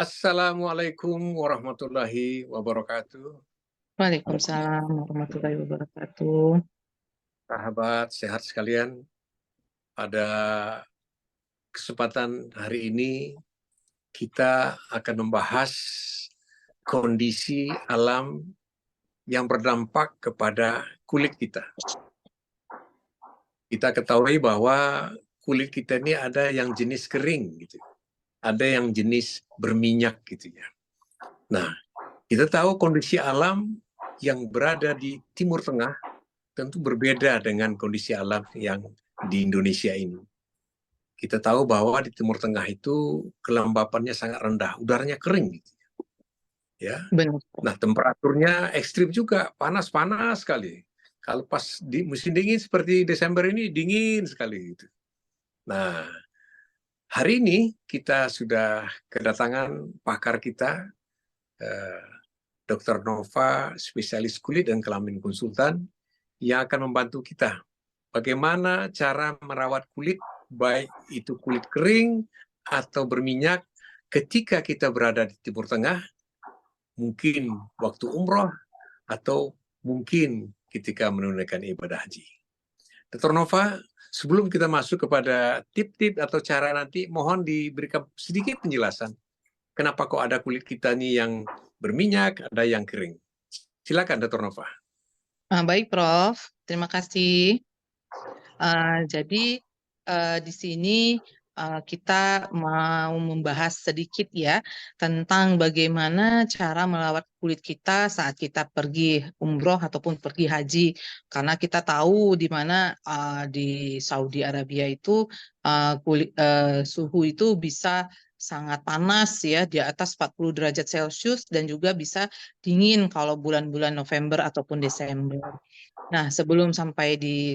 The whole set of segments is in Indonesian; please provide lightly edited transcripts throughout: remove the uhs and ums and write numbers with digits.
Assalamualaikum warahmatullahi wabarakatuh. Waalaikumsalam warahmatullahi wabarakatuh. Sahabat sehat sekalian, pada kesempatan hari ini kita akan membahas kondisi alam yang berdampak kepada kulit kita. Kita ketahui bahwa kulit kita ini ada yang jenis kering gitu, ada yang jenis berminyak gitu ya. Nah, kita tahu kondisi alam yang berada di Timur Tengah tentu berbeda dengan kondisi alam yang di Indonesia ini. Kita tahu bahwa di Timur Tengah itu kelembapannya sangat rendah, udaranya kering, gitu ya. Benar. Nah, temperaturnya ekstrim juga, panas-panas sekali. Kalau pas di musim dingin seperti Desember ini dingin sekali gitu. Nah, hari ini kita sudah kedatangan pakar kita, eh, Dr. Nova, spesialis kulit dan kelamin konsultan, yang akan membantu kita bagaimana cara merawat kulit, baik itu kulit kering atau berminyak, ketika kita berada di Timur Tengah, mungkin waktu umroh, atau mungkin ketika menunaikan ibadah haji. Dr. Nova, sebelum kita masuk kepada tip-tip atau cara nanti, mohon diberikan sedikit penjelasan. Kenapa kok ada kulit kita nih yang berminyak, ada yang kering? Silakan, Dr. Nova. Baik, Prof. Terima kasih. Jadi di sini kita mau membahas sedikit ya tentang bagaimana cara melawat kulit kita saat kita pergi umroh ataupun pergi haji. Karena kita tahu di mana di Saudi Arabia itu suhu itu bisa sangat panas ya, di atas 40 derajat Celcius, dan juga bisa dingin kalau bulan-bulan November ataupun Desember. Nah, sebelum sampai di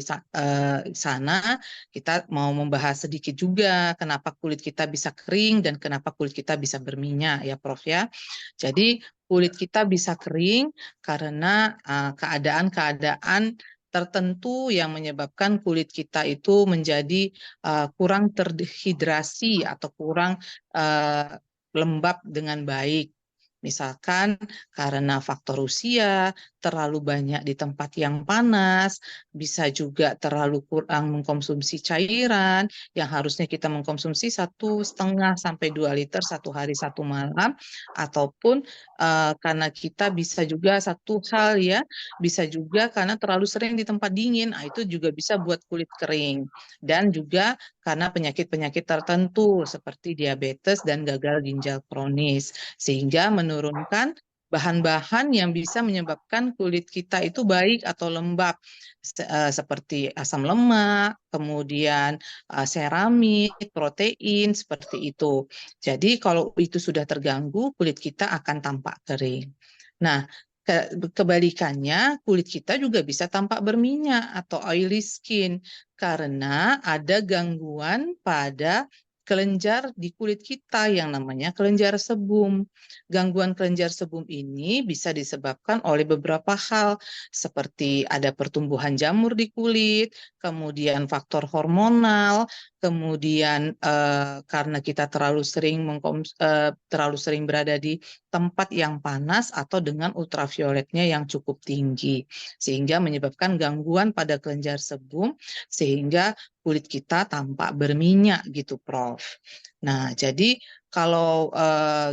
sana, kita mau membahas sedikit juga kenapa kulit kita bisa kering dan kenapa kulit kita bisa berminyak ya, Prof ya. Jadi kulit kita bisa kering karena keadaan-keadaan tertentu yang menyebabkan kulit kita itu menjadi kurang terhidrasi atau kurang lembab dengan baik. Misalkan karena faktor usia, terlalu banyak di tempat yang panas, bisa juga terlalu kurang mengkonsumsi cairan, yang harusnya kita mengkonsumsi 1,5 sampai 2 liter satu hari satu malam, ataupun karena kita bisa juga satu hal ya, bisa juga karena terlalu sering di tempat dingin, itu juga bisa buat kulit kering. Dan juga karena penyakit-penyakit tertentu seperti diabetes dan gagal ginjal kronis, sehingga menurunkan bahan-bahan yang bisa menyebabkan kulit kita itu baik atau lembab, seperti asam lemak, kemudian seramik, protein, seperti itu. Jadi kalau itu sudah terganggu, kulit kita akan tampak kering. Nah, kebalikannya, kulit kita juga bisa tampak berminyak atau oily skin karena ada gangguan pada kelenjar di kulit kita yang namanya kelenjar sebum. Gangguan kelenjar sebum ini bisa disebabkan oleh beberapa hal, seperti ada pertumbuhan jamur di kulit, kemudian faktor hormonal, kemudian karena kita terlalu sering berada di tempat yang panas atau dengan ultravioletnya yang cukup tinggi, sehingga menyebabkan gangguan pada kelenjar sebum, sehingga kulit kita tampak berminyak gitu, Prof. Nah, jadi kalau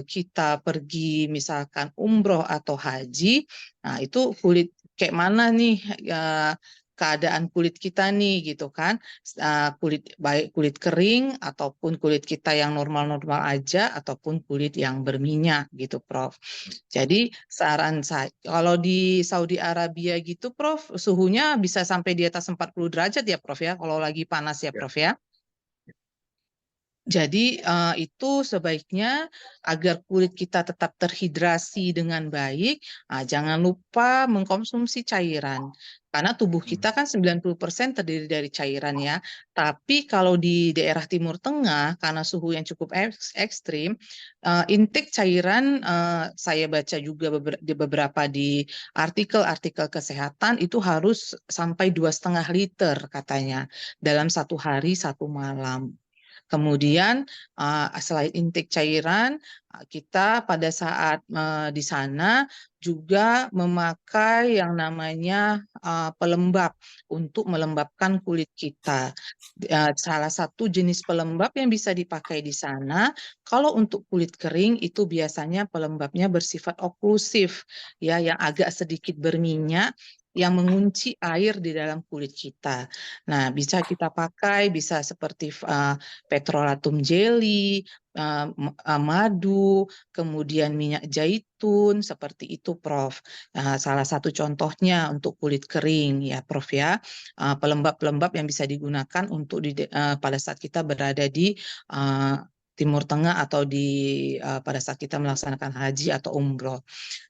kita pergi misalkan umroh atau haji, nah itu kulit kayak mana nih keadaan kulit kita nih gitu kan, kulit baik kulit kering ataupun kulit kita yang normal-normal aja ataupun kulit yang berminyak gitu, Prof. Jadi saran saya kalau di Saudi Arabia gitu, Prof, suhunya bisa sampai di atas 40 derajat ya, Prof ya, kalau lagi panas ya, Ya. Prof ya. Jadi itu sebaiknya agar kulit kita tetap terhidrasi dengan baik, jangan lupa mengkonsumsi cairan. Karena tubuh kita kan 90% terdiri dari cairan ya. Tapi kalau di daerah Timur Tengah, karena suhu yang cukup ekstrim, intake cairan, saya baca juga beberapa di artikel-artikel kesehatan, itu harus sampai 2,5 liter katanya dalam satu hari satu malam. Kemudian selain intake cairan, kita pada saat di sana juga memakai yang namanya pelembab untuk melembabkan kulit kita. Salah satu jenis pelembab yang bisa dipakai di sana, kalau untuk kulit kering itu biasanya pelembabnya bersifat oklusif, ya, yang agak sedikit berminyak, yang mengunci air di dalam kulit kita. Nah, bisa kita pakai, bisa seperti petrolatum jelly, madu, kemudian minyak zaitun, seperti itu, Prof. Nah, salah satu contohnya untuk kulit kering, ya, Prof, ya. Pelembab-pelembab yang bisa digunakan untuk pada saat kita berada di Timur Tengah atau pada saat kita melaksanakan haji atau umroh.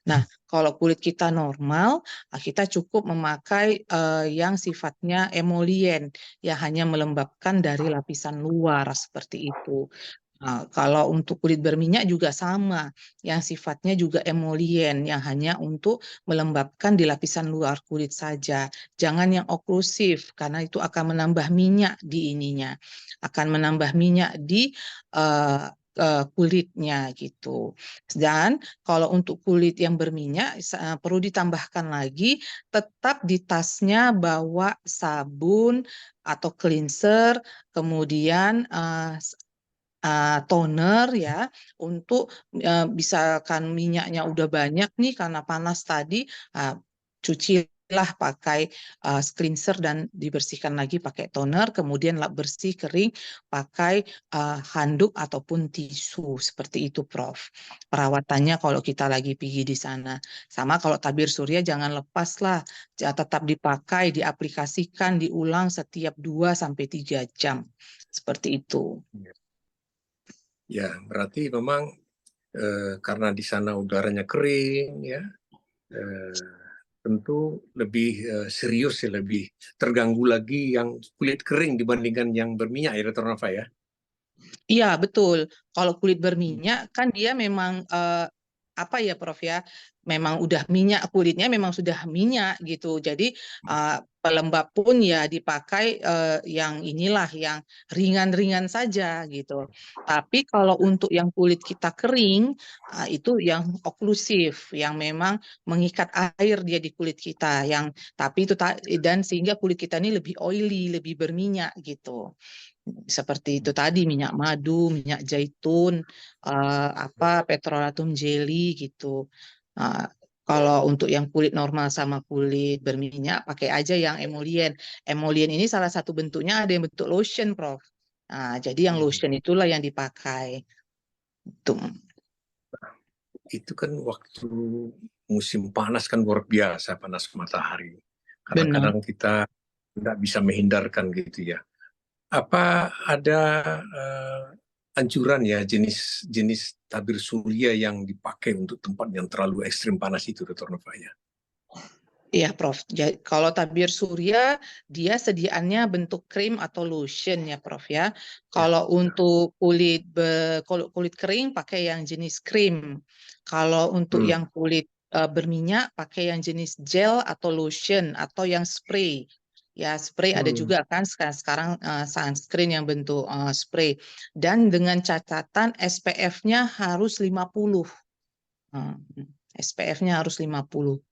Nah, kalau kulit kita normal, kita cukup memakai yang sifatnya emolien, yang hanya melembabkan dari lapisan luar seperti itu. Kalau untuk kulit berminyak juga sama, yang sifatnya juga emolien, yang hanya untuk melembabkan di lapisan luar kulit saja. Jangan yang oklusif, karena itu akan menambah minyak di ininya, akan menambah minyak di kulitnya gitu. Dan kalau untuk kulit yang berminyak, perlu ditambahkan lagi, tetap di tasnya bawa sabun atau cleanser, kemudian toner, ya, untuk misalkan minyaknya udah banyak nih karena panas tadi, cucilah pakai cleanser dan dibersihkan lagi pakai toner, kemudian lap bersih kering pakai handuk ataupun tisu, seperti itu, Prof. Perawatannya kalau kita lagi pergi di sana. Sama kalau tabir surya jangan lepas lah, tetap dipakai, diaplikasikan, diulang setiap 2-3 jam. Seperti itu. Ya, berarti memang karena di sana udaranya kering, ya, tentu lebih serius, ya, lebih terganggu lagi yang kulit kering dibandingkan yang berminyak, ya, Dr. Nafa, ya. Iya, betul. Kalau kulit berminyak kan dia memang apa ya, Prof, ya, memang udah minyak, kulitnya memang sudah minyak gitu. Jadi pelembab pun ya dipakai yang inilah, yang ringan-ringan saja gitu. Tapi kalau untuk yang kulit kita kering, itu yang oklusif, yang memang mengikat air dia di kulit kita, tapi itu dan sehingga kulit kita ini lebih oily, lebih berminyak gitu. Seperti itu tadi, minyak madu, minyak zaitun, petrolatum jelly gitu. Kalau untuk yang kulit normal sama kulit berminyak, pakai aja yang emolien. Emolien ini salah satu bentuknya ada yang bentuk lotion, Prof. Jadi yang lotion itulah yang dipakai. Tuh. Itu kan waktu musim panas kan luar biasa, panas matahari. Benar. Kadang-kadang kita nggak bisa menghindarkan gitu, ya. Apa ada anjuran, ya, jenis tabir surya yang dipakai untuk tempat yang terlalu ekstrim panas itu, Dr. Nova, ya? Iya, Prof. Jadi, kalau tabir surya, dia sediaannya bentuk krim atau lotion, ya, Prof, ya. Ya. Kalau untuk kulit kering, pakai yang jenis krim. Kalau untuk yang kulit berminyak, pakai yang jenis gel atau lotion atau yang spray. Ya, spray ada juga kan sekarang sunscreen yang bentuk spray. Dan dengan catatan SPF-nya harus 50. SPF-nya harus 50.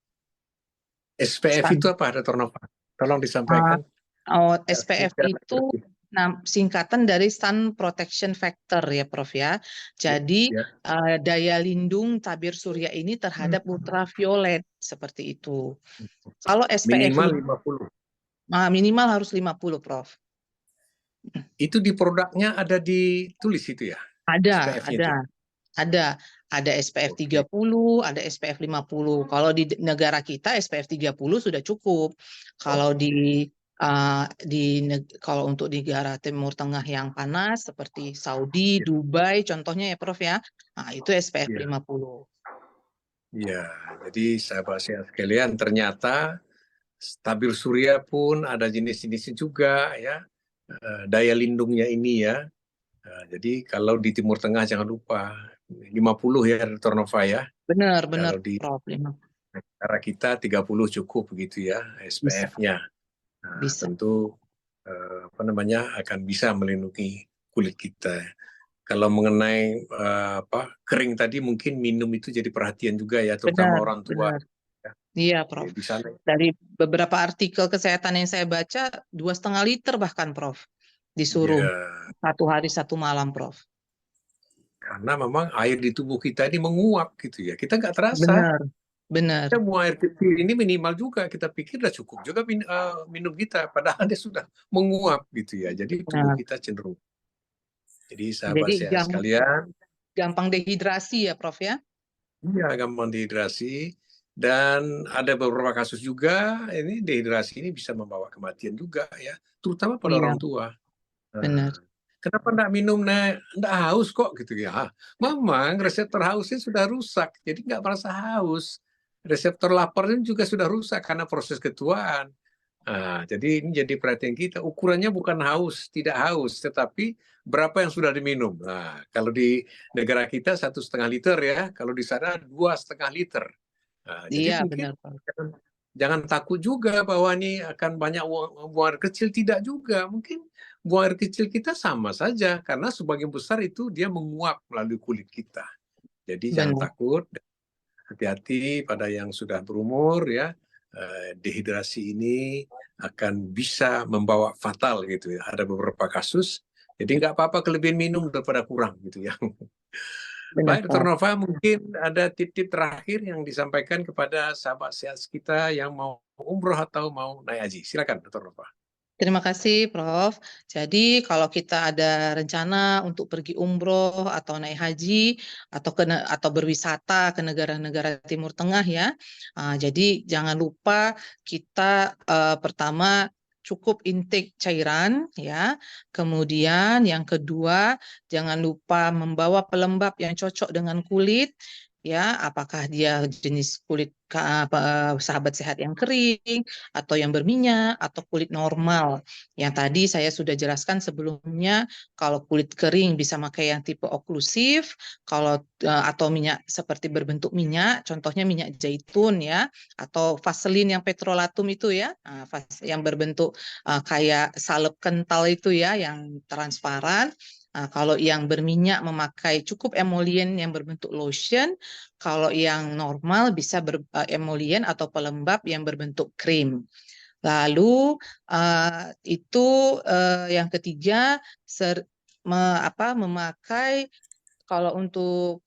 SPF itu apa, Dr. Nova? Tolong disampaikan. SPF itu singkatan dari Sun Protection Factor, ya, Prof, ya. Jadi Ya. daya lindung tabir surya ini terhadap ultraviolet seperti itu. Kalau SPF Minimal 50. minimal harus 50, Prof. Itu di produknya ada ditulis itu, ya? SPF-nya itu. Ada SPF 30, ada SPF 50. Kalau di negara kita SPF 30 sudah cukup. Kalau kalau untuk negara Timur Tengah yang panas seperti Saudi, Dubai contohnya, ya, Prof, ya. Itu SPF 50. Iya, jadi sahabat-sahabat sekalian, ternyata tabir surya pun ada jenis-jenisnya juga, ya. Daya lindungnya ini, ya. Jadi kalau di Timur Tengah jangan lupa 50, ya, Dr. Nova, ya. Benar, Kalau di Prof. negara kita 30 cukup begitu, ya, Bisa, SPF-nya. bisa. Tentu akan bisa melindungi kulit kita. Kalau mengenai kering tadi, mungkin minum itu jadi perhatian juga ya, terutama Benar, orang tua. benar. Ya, Iya, Prof. di sana. Dari beberapa artikel kesehatan yang saya baca, 2,5 liter bahkan, Prof. Disuruh Ya, 1 hari 1 malam, Prof. karena memang air di tubuh kita ini menguap gitu ya. Kita nggak terasa. Benar, benar. Kita buang air kecil ini minimal juga. Kita pikir udah cukup juga minum kita. Padahal dia sudah menguap gitu ya. Jadi tubuh Nah, kita cenderung. Jadi sahabat jadi sehat sekalian, gampang dehidrasi ya, Prof ya? iya, gampang dehidrasi. Dan ada beberapa kasus juga, ini dehidrasi ini bisa membawa kematian juga ya. Terutama pada Iya, orang tua. benar. Nah, kenapa enggak minum, Nek? Enggak haus kok gitu ya. Memang reseptor hausnya sudah rusak, jadi enggak merasa haus. Reseptor laparnya juga sudah rusak karena proses ketuaan. Nah, jadi ini jadi perhatian kita. Ukurannya bukan haus, tidak haus, tetapi berapa yang sudah diminum. Nah, kalau di negara kita 1,5 liter ya, kalau di sana 2,5 liter. Nah, jadi Iya, mungkin benar, Prof. jangan takut juga bahwa ini akan banyak buang air kecil, tidak juga. Mungkin buang air kecil kita sama saja, karena sebagian besar itu dia menguap melalui kulit kita. Jadi jangan Benar, takut, hati-hati pada yang sudah berumur ya. Dehidrasi ini akan bisa membawa fatal gitu ya. Ada beberapa kasus, jadi nggak apa-apa kelebihan minum daripada kurang gitu ya. benar, Baik, Dr. Prof. Nova, mungkin ada tip-tip terakhir yang disampaikan kepada sahabat sehat kita yang mau umroh atau mau naik haji. Silakan, Dr. Nova. Terima kasih, Prof. Jadi, kalau kita ada rencana untuk pergi umroh atau naik haji atau berwisata ke negara-negara Timur Tengah ya, jadi jangan lupa kita pertama cukup intake cairan ya. Kemudian yang kedua, jangan lupa membawa pelembab yang cocok dengan kulit ya, apakah dia jenis kulit sahabat sehat yang kering atau yang berminyak atau kulit normal. Yang tadi saya sudah jelaskan sebelumnya, kalau kulit kering bisa pakai yang tipe oklusif, kalau atau minyak seperti berbentuk minyak, contohnya minyak zaitun ya, atau vaselin yang petrolatum itu ya, yang berbentuk kayak salep kental itu ya, yang transparan. Kalau yang berminyak memakai cukup emollient yang berbentuk lotion, kalau yang normal bisa emollient atau pelembab yang berbentuk krim. Lalu itu yang ketiga memakai kalau untuk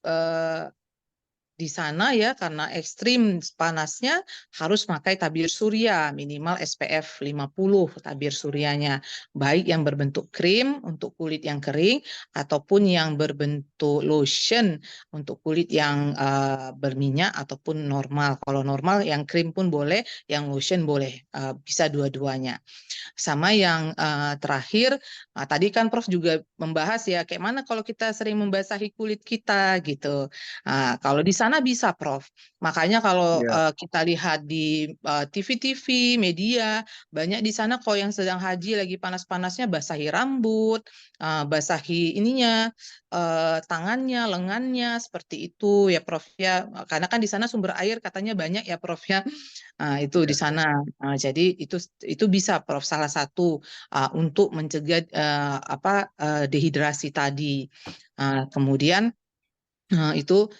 di sana ya karena ekstrim panasnya harus pakai tabir surya minimal SPF 50 tabir suryanya, baik yang berbentuk krim untuk kulit yang kering ataupun yang berbentuk lotion untuk kulit yang berminyak ataupun normal. Kalau normal yang krim pun boleh, yang lotion boleh, bisa dua-duanya. Sama yang terakhir, tadi kan Prof juga membahas ya, kayak mana kalau kita sering membasahi kulit kita gitu. Kalau di sana bisa, Prof. Makanya kalau Ya, kita lihat di TV-TV, media, banyak di sana kalau yang sedang haji lagi panas-panasnya basahi rambut, basahi ininya, tangannya, lengannya, seperti itu ya, Prof ya. Karena kan di sana sumber air katanya banyak ya, Prof ya. Itu di ya, ya. sana. Jadi itu bisa, Prof, salah satu untuk mencegah dehidrasi tadi. Kemudian itu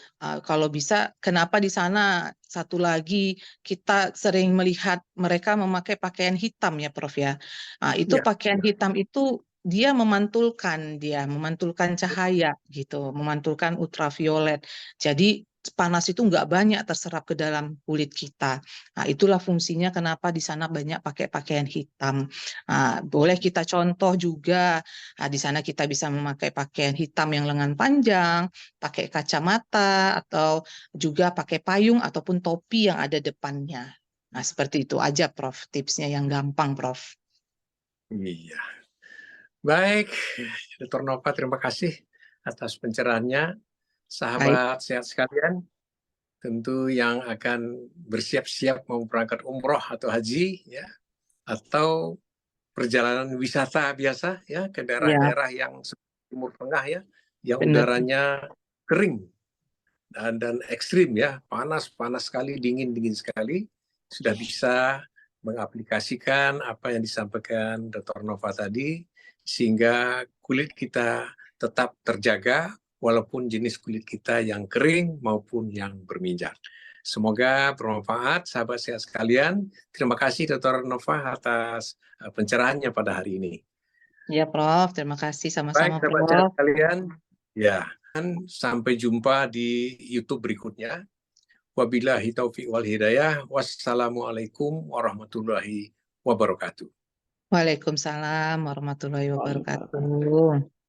kalau bisa, kenapa di sana satu lagi kita sering melihat mereka memakai pakaian hitam ya, Prof ya. Itu Ya, pakaian ya. hitam itu dia memantulkan cahaya gitu, memantulkan ultraviolet. Jadi panas itu nggak banyak terserap ke dalam kulit kita. Itulah fungsinya kenapa di sana banyak pakai pakaian hitam. Boleh kita contoh juga, di sana kita bisa memakai pakaian hitam yang lengan panjang, pakai kacamata, atau juga pakai payung ataupun topi yang ada depannya. Nah, seperti itu aja, Prof. Tipsnya yang gampang, Prof. Iya. Baik, Dr. Nova, terima kasih atas pencerahannya. Baik, Sahabat sehat sekalian, tentu yang akan bersiap-siap mau berangkat umroh atau haji, ya, atau perjalanan wisata biasa, ya, ke ya, daerah-daerah yang Timur Tengah, ya, yang benar. udaranya kering dan ekstrim ya, panas sekali, dingin sekali, sudah bisa mengaplikasikan apa yang disampaikan Dr. Nova tadi. sehingga kulit kita tetap terjaga walaupun jenis kulit kita yang kering maupun yang berminyak. Semoga bermanfaat, sahabat sehat sekalian. Terima kasih Dr. Nova atas pencerahannya pada hari ini. Ya, Prof. Terima kasih Baik, sama-sama, sahabat sehat Prof. sekalian. Ya, sampai jumpa di YouTube berikutnya. Wabillahi taufiq wal hidayah. Wassalamualaikum warahmatullahi wabarakatuh. Waalaikumsalam warahmatullahi wabarakatuh.